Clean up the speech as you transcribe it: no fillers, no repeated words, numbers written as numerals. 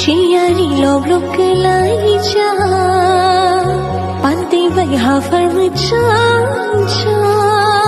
Chiari log log lai cha Panti vai ha farm cha cha